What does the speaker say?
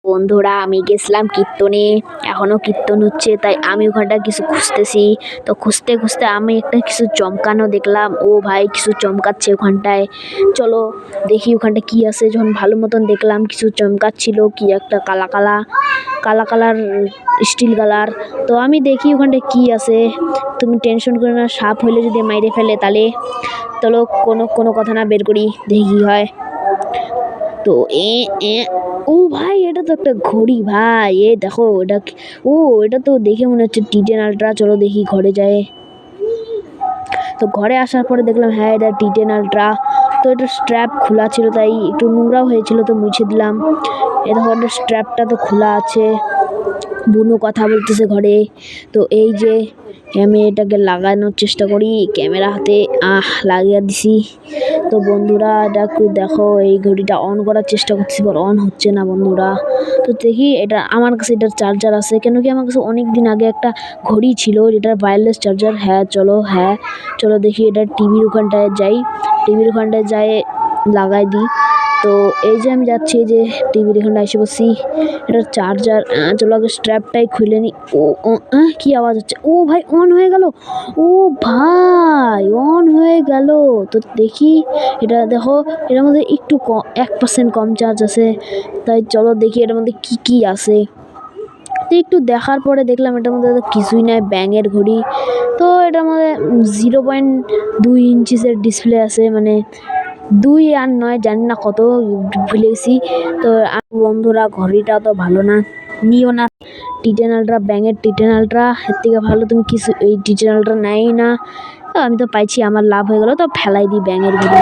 বন্ধুরা আমি গেছিলাম কীর্তনে, এখনও কীর্তন হচ্ছে তাই আমি ওখানটায় কিছু খুঁজতেছি। তো খুঁজতে খুঁজতে আমি একটা কিছু চমকানো দেখলাম। ও ভাই কিছু চমকাচ্ছে ওখানটায়, চলো দেখি ওখানটায় কি আছে। যখন ভালো মতন দেখলাম কিছু চমকাচ্ছিল, কি একটা কালা কালা কালা কালার স্টিল কালার। তো আমি দেখি ওখানটায় কি আছে। তুমি টেনশন করো না, সাপ হইলে যদি মাইরে ফেলে তাহলে চলো কোনো কথা না, বের করি দেখি কি হয়। তো ও ভাই এটা তো একটা ঘড়ি ভাই, দেখো এটা তো দেখে মনে হচ্ছে টি10 আলট্রা। চলো দেখি ঘরে যায়। তো ঘরে আসার পরে দেখলাম হ্যাঁ এটা টি10 আলট্রা। তো এটা স্ট্র্যাপ খোলা ছিল তাই একটু নোংরাও হয়েছিল, তো মুছে দিলাম। এ দেখো এটা স্ট্র্যাপটা তো খোলা আছে। বুনু কথা বলতেছে ঘরে। তো এই যে আমি এটাকে লাগানোর চেষ্টা করি ক্যামেরা হাতে, লাগিয়ে দিছি। তো বন্ধুরা এটা দেখো, এই ঘড়িটা অন করার চেষ্টা করছি, পর অন হচ্ছে না বন্ধুরা। তো দেখি এটা আমার কাছে এটার চার্জার আছে, কেন কি আমার কাছে অনেক দিন আগে একটা ঘড়ি ছিল যেটার ওয়্যারলেস চার্জার। চলো দেখি এটা টিভির ওখানটায় যাই, টিভির ওখানটায় যাই লাগাই দিই। তো এই যে আমি যাচ্ছি, এই যে টিভির এখানটা এসে বসছি। এটার চার্জার, চলো আগে স্ট্র্যাপটাই খুলে নিই। কি আওয়াজ হচ্ছে? ও ভাই অন হয়ে গেল, ও ভাই অন হয়ে গেল। তো দেখি এটা, দেখো এটার মধ্যে একটু 1% কম চার্জ আছে। তাই চলো দেখি এটার মধ্যে কি কি আছে। তো একটু দেখার পরে দেখলাম এটার মধ্যে তো কিছুই নাই, ব্যাঙের ঘড়ি। তো এটার মধ্যে 0.2 ইঞ্চিসের ডিসপ্লে আছে, মানে 2 আর 9 জানি না কত, ভুলে গেছি। তো বন্ধুরা ঘড়িটা তো ভালো না, নিও না। টি10 আলট্রা, ব্যাঙের টি10 আলট্রা এর থেকে ভালো তুমি কিছু এই টি10 আলট্রা নেই না। তো আমি তো পাইছি, আমার লাভ হয়ে গেল, তো ফেলাই দিই ব্যাঙের ঘড়ি।